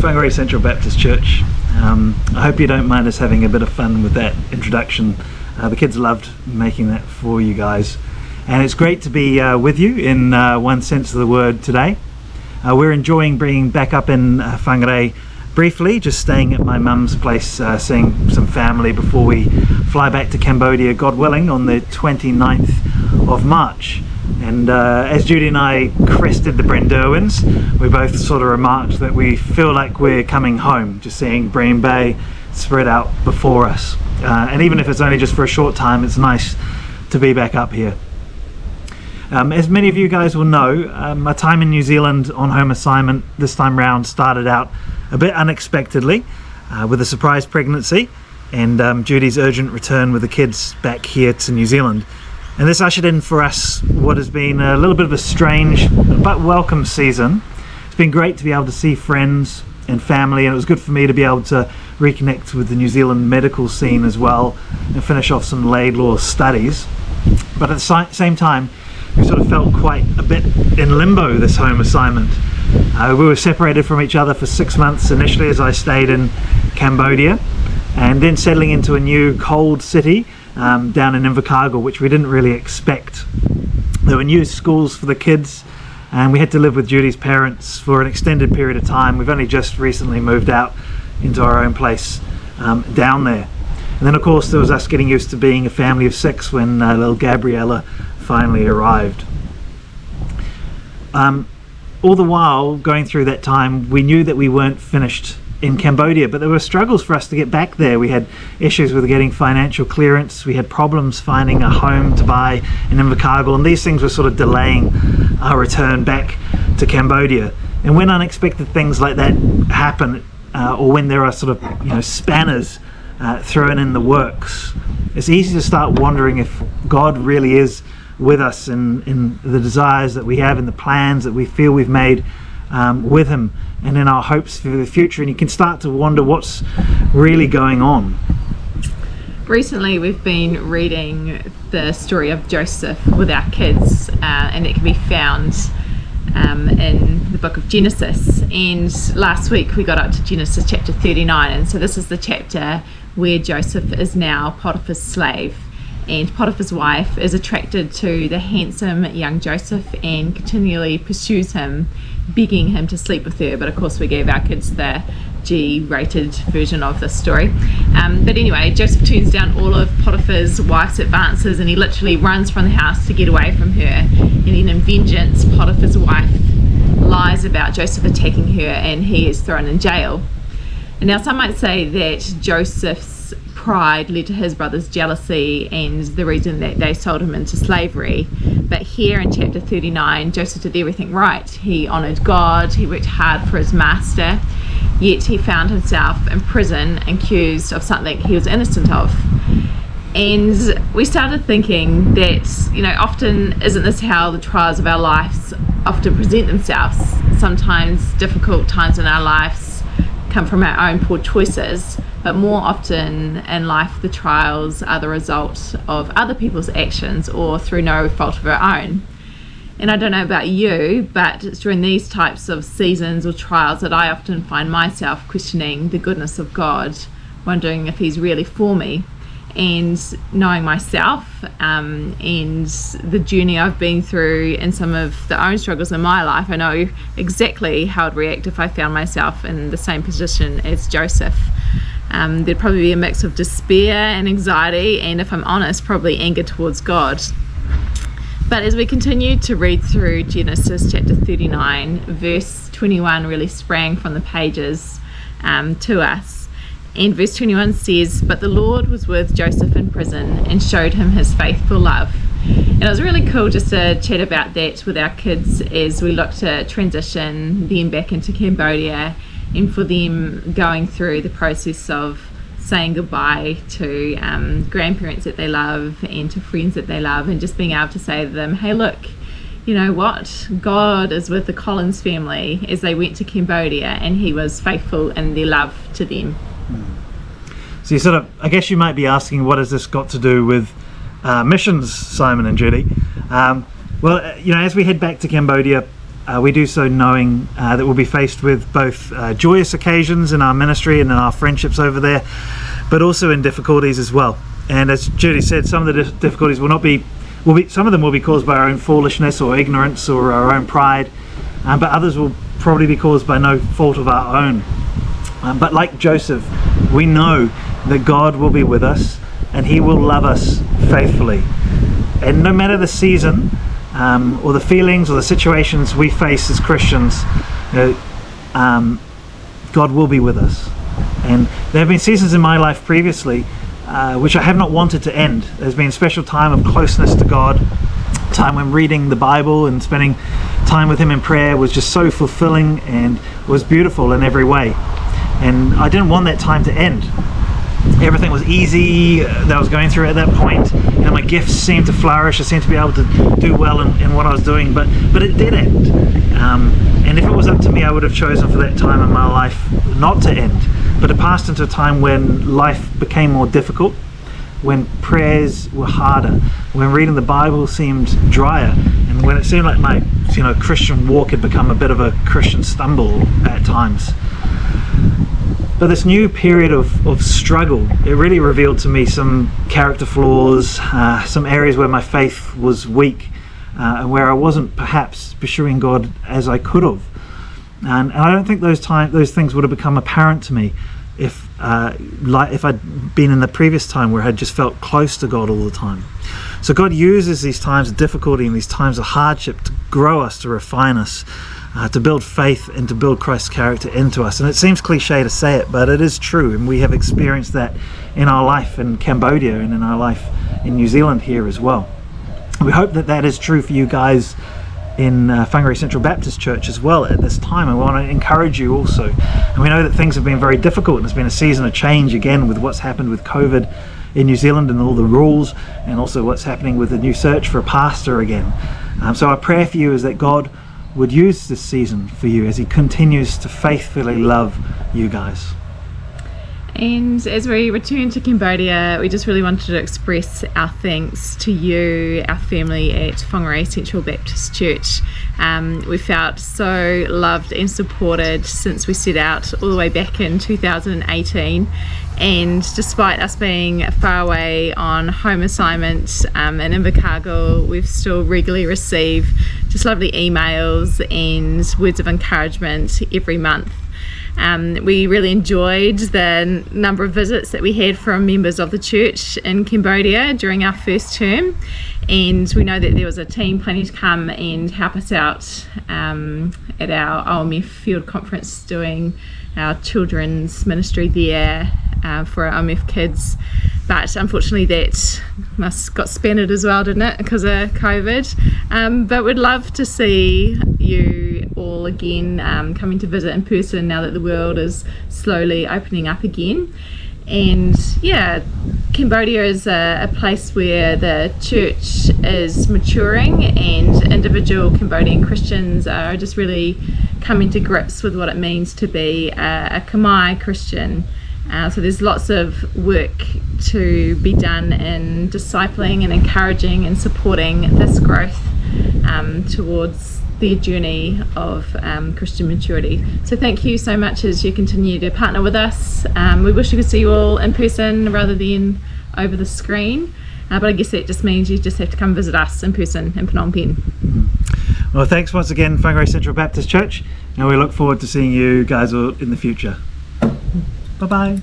Whangarei Central Baptist Church. I hope you don't mind us having a bit of fun with that introduction. The kids loved making that for you guys. And it's great to be with you in one sense of the word today. We're enjoying being back up in Whangarei briefly, just staying at my mum's place, seeing some family before we fly back to Cambodia, God willing, on the 29th of March. And as Judy and I crested the Brenderwins, we both sort of remarked that we feel like we're coming home, just seeing Bream Bay spread out before us. And even if it's only just for a short time, it's nice to be back up here. As many of you guys will know, my time in New Zealand on home assignment this time round started out a bit unexpectedly with a surprise pregnancy and Judy's urgent return with the kids back here to New Zealand. And this ushered in for us what has been a little bit of a strange but welcome season. It's been great to be able to see friends and family, and it was good for me to be able to reconnect with the New Zealand medical scene as well and finish off some Laidlaw studies. But at the same time, we sort of felt quite a bit in limbo this home assignment. We were separated from each other for 6 months initially as I stayed in Cambodia, and then settling into a new cold city down in Invercargill, which we didn't really expect. There were new schools for the kids, and we had to live with Judy's parents for an extended period of time. We've only just recently moved out into our own place down there. And then of course there was us getting used to being a family of 6 when little Gabriella finally arrived. All the while going through that time, we knew that we weren't finished in Cambodia, but there were struggles for us to get back there. We had issues with getting financial clearance, we had problems finding a home to buy in Invercargill, and these things were sort of delaying our return back to Cambodia. And when unexpected things like that happen, or when there are sort of spanners thrown in the works, it's easy to start wondering if God really is with us in the desires that we have, in the plans that we feel we've made with him, and in our hopes for the future. And you can start to wonder what's really going on. Recently we've been reading the story of Joseph with our kids, and it can be found in the book of Genesis. And last week we got up to Genesis chapter 39, and so this is the chapter where Joseph is now Potiphar's slave, and Potiphar's wife is attracted to the handsome young Joseph and continually pursues him, begging him to sleep with her. But of course we gave our kids the G-rated version of this story. But anyway, Joseph turns down all of Potiphar's wife's advances, and he literally runs from the house to get away from her. And then in vengeance, Potiphar's wife lies about Joseph attacking her, and he is thrown in jail. And now some might say that Joseph's pride led to his brother's jealousy and the reason that they sold him into slavery. But here in chapter 39, Joseph did everything right. He honoured God, he worked hard for his master, yet he found himself in prison accused of something he was innocent of. And we started thinking that, often isn't this how the trials of our lives often present themselves? Sometimes difficult times in our lives come from our own poor choices, but more often in life the trials are the result of other people's actions or through no fault of our own. And I don't know about you, but it's during these types of seasons or trials that I often find myself questioning the goodness of God, wondering if he's really for me. And knowing myself and the journey I've been through and some of the own struggles in my life, I know exactly how I'd react if I found myself in the same position as Joseph. There'd probably be a mix of despair and anxiety, and if I'm honest, probably anger towards God. But as we continue to read through Genesis chapter 39, verse 21 really sprang from the pages to us. And verse 21 says, "But the Lord was with Joseph in prison and showed him his faithful love." And it was really cool just to chat about that with our kids as we look to transition them back into Cambodia, and for them going through the process of saying goodbye to grandparents that they love and to friends that they love, and just being able to say to them, hey, look, you know what, God is with the Collins family as they went to Cambodia, and he was faithful in their love to them. So you sort of, I guess you might be asking, what has this got to do with missions, Simon and Judy? Well, as we head back to Cambodia we do so knowing that we'll be faced with both joyous occasions in our ministry and in our friendships over there, but also in difficulties as well. And as Judy said, some of the difficulties some of them will be caused by our own foolishness or ignorance or our own pride, but others will probably be caused by no fault of our own. But like Joseph, we know that God will be with us and he will love us faithfully. And no matter the season or the feelings or the situations we face as Christians, God will be with us. And there have been seasons in my life previously which I have not wanted to end. There's been a special time of closeness to God, time when reading the Bible and spending time with him in prayer was just so fulfilling and was beautiful in every way. And I didn't want that time to end. Everything was easy that I was going through at that point. My gifts seemed to flourish. I seemed to be able to do well in what I was doing, but it did end. And if it was up to me, I would have chosen for that time in my life not to end. But it passed into a time when life became more difficult, when prayers were harder, when reading the Bible seemed drier, and when it seemed like my Christian walk had become a bit of a Christian stumble at times. But this new period of struggle, it really revealed to me some character flaws, some areas where my faith was weak, and where I wasn't perhaps pursuing God as I could have. And I don't think those things would have become apparent to me if I'd been in the previous time where I had just felt close to God all the time. So God uses these times of difficulty and these times of hardship to grow us, to refine us, to build faith and to build Christ's character into us. And it seems cliche to say it, but it is true, and we have experienced that in our life in Cambodia and in our life in New Zealand here as well. We hope that that is true for you guys in Whangarei Central Baptist Church as well at this time. I want to encourage you also. And we know that things have been very difficult, and it's been a season of change again with what's happened with COVID in New Zealand and all the rules, and also what's happening with the new search for a pastor again. So our prayer for you is that God would use this season for you as he continues to faithfully love you guys. And as we return to Cambodia, we just really wanted to express our thanks to you, our family at Whangarei Central Baptist Church. We felt so loved and supported since we set out all the way back in 2018. And despite us being far away on home assignment in Invercargill, we've still regularly received just lovely emails and words of encouragement every month. We really enjoyed the number of visits that we had from members of the church in Cambodia during our first term, and we know that there was a team planning to come and help us out at our OMF field conference doing our children's ministry there for our OMF kids. But unfortunately that got spanned as well, didn't it, because of COVID. But we'd love to see you all again coming to visit in person now that the world is slowly opening up again. And yeah, Cambodia is a place where the church is maturing, and individual Cambodian Christians are just really coming to grips with what it means to be a Khmer Christian. So there's lots of work to be done in discipling and encouraging and supporting this growth towards the journey of Christian maturity. So thank you so much as you continue to partner with us. We wish we could see you all in person rather than over the screen, but I guess that just means you just have to come visit us in person in Phnom Penh. Well, thanks once again, Whangarei Central Baptist Church, and we look forward to seeing you guys all in the future. Bye-bye.